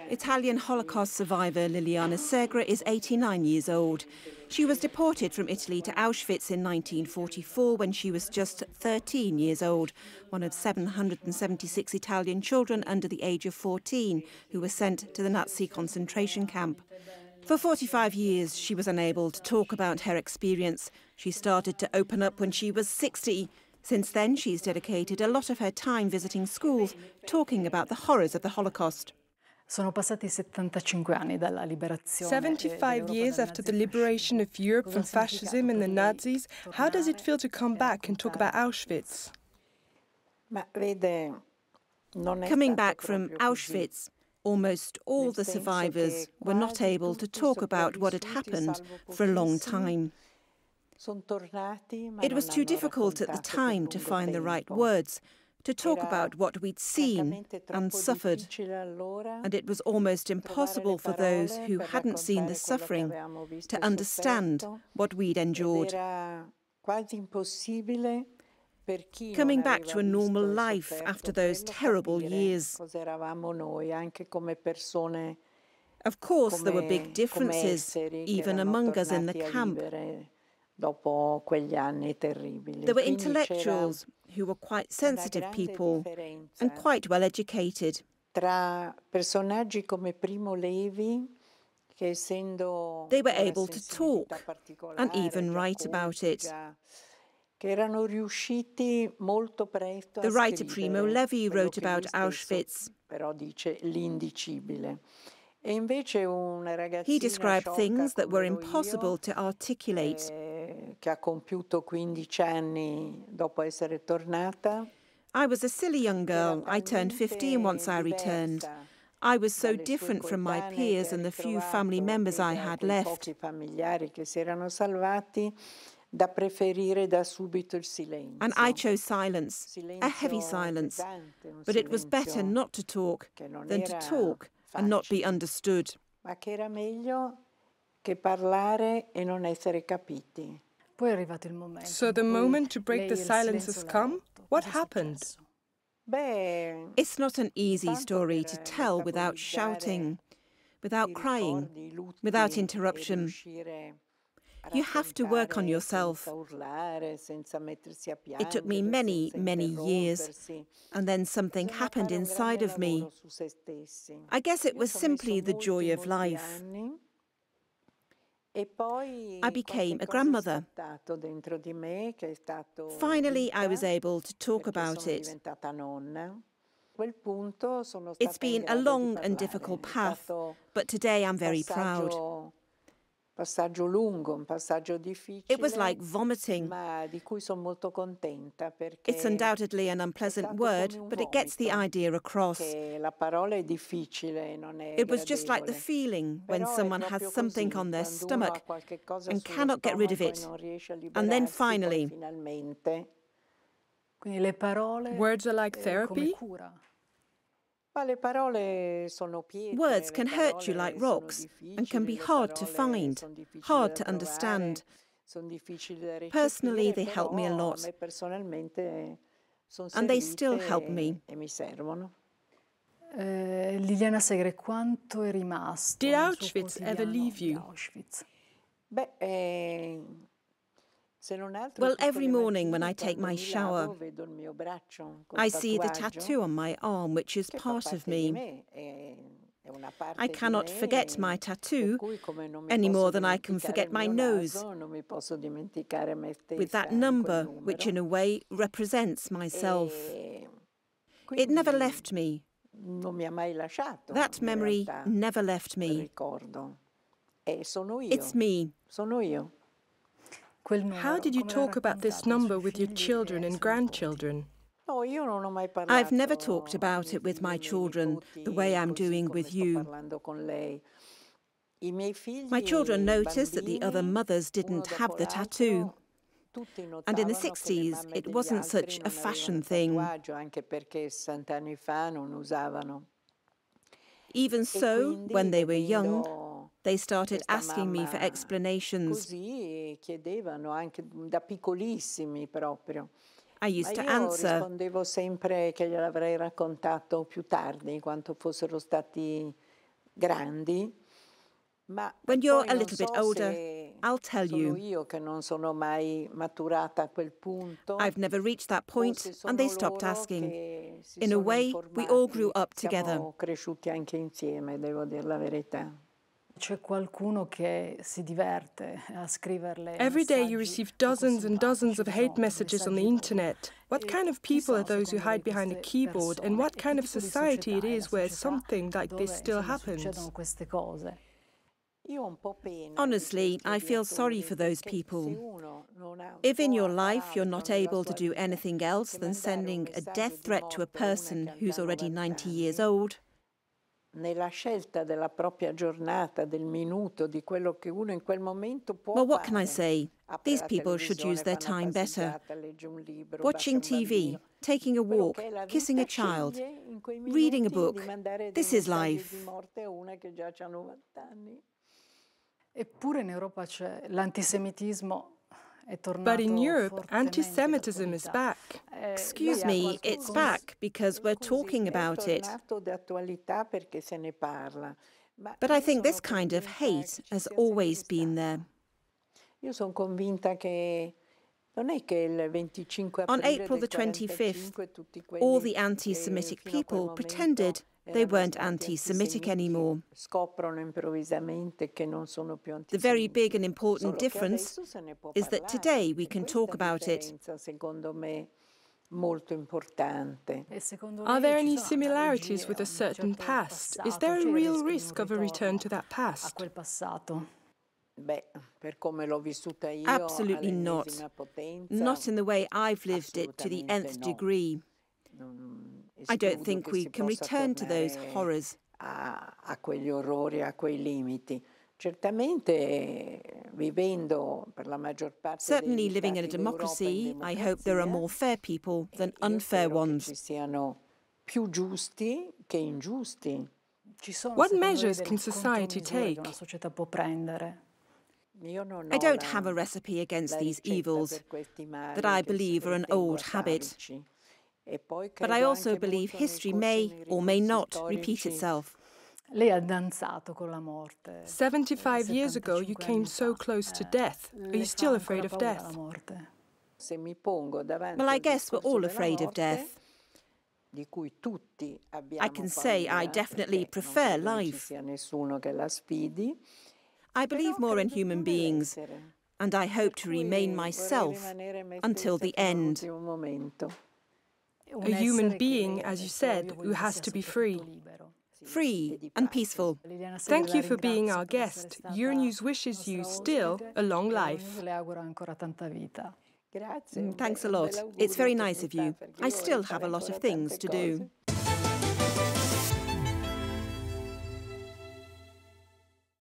Italian Holocaust survivor Liliana Segre is 89 years old. She was deported from Italy to Auschwitz in 1944 when she was just 13 years old, one of 776 Italian children under the age of 14 who were sent to the Nazi concentration camp. For 45 years, she was unable to talk about her experience. She started to open up when she was 60. Since then, she's dedicated a lot of her time visiting schools, talking about the horrors of the Holocaust. 75 years after the liberation of Europe from fascism and the Nazis, how does it feel to come back and talk about Auschwitz? Coming back from Auschwitz, almost all the survivors were not able to talk about what had happened for a long time. It was too difficult at the time to find the right words, to talk about what we'd seen and suffered. And it was almost impossible for those who hadn't seen the suffering to understand what we'd endured. Coming back to a normal life after those terrible years. Of course, there were big differences, even among us in the camp. There were intellectuals were quite sensitive people and quite well educated. They were able to talk and even write about it. The writer Primo Levi wrote about Auschwitz. He described things that were impossible to articulate. I was a silly young girl. I turned 15 once I returned. I was so different from my peers and the few family members I had left. And I chose silence, a heavy silence. But it was better not to talk than to talk and not be understood. So the moment to break the silence has come? What happened? It's not an easy story to tell without shouting, without crying, without interruption. You have to work on yourself. It took me many, many years, and then something happened inside of me. I guess it was simply the joy of life. I became a grandmother. Finally, I was able to talk about it. It's been a long and difficult path, but today I'm very proud. It was like vomiting. It's undoubtedly an unpleasant word, but it gets the idea across. It was just like the feeling when someone has something on their stomach and cannot get rid of it. And then finally. Words are like therapy? Words can hurt you like rocks and can be hard to find, hard to understand. Personally, they help me a lot. And they still help me. Liliana Segre, quanto è rimasto? Did Auschwitz ever leave you? Well, every morning when I take my shower, I see the tattoo on my arm, which is part of me. I cannot forget my tattoo any more than I can forget my nose, with that number, which in a way represents myself. It never left me. That memory never left me. It's me. How did you talk about this number with your children and grandchildren? I've never talked about it with my children the way I'm doing with you. My children noticed that the other mothers didn't have the tattoo. And in the 60s, it wasn't such a fashion thing. Even so, when they were young, they started asking me for explanations. I used to answer. When you're a little bit older, I'll tell you. I've never reached that point, and they stopped asking. In a way, we all grew up together. Every day you receive dozens and dozens of hate messages on the internet. What kind of people are those who hide behind a keyboard, and what kind of society it is where something like this still happens? Honestly, I feel sorry for those people. If in your life you're not able to do anything else than sending a death threat to a person who's already 90 years old, well, what can I say? These people should use their time better. Watching TV, taking a walk, kissing a child, reading a book. This is life. But in Europe, anti-Semitism is back. Excuse me, it's back because we're talking about it. But I think this kind of hate has always been there. On April the 25th, all the anti-Semitic people pretended they weren't anti-Semitic anymore. The very big and important difference is that today we can talk about it. Are there any similarities with a certain past? Is there a real risk of a return to that past? Absolutely not. Not in the way I've lived it to the nth degree. I don't think we can return to those horrors. Certainly living in a democracy, I hope there are more fair people than unfair ones. What measures can society take? I don't have a recipe against these evils that I believe are an old habit. But I also believe history may or may not repeat itself. 75 years ago, you came so close to death. Are you still afraid of death? Well, I guess we're all afraid of death. I can say I definitely prefer life. I believe more in human beings, and I hope to remain myself until the end. A human being, as you said, who has to be free. Free and peaceful. Thank you for being our guest. Euronews wishes you still a long life. Thanks a lot. It's very nice of you. I still have a lot of things to do.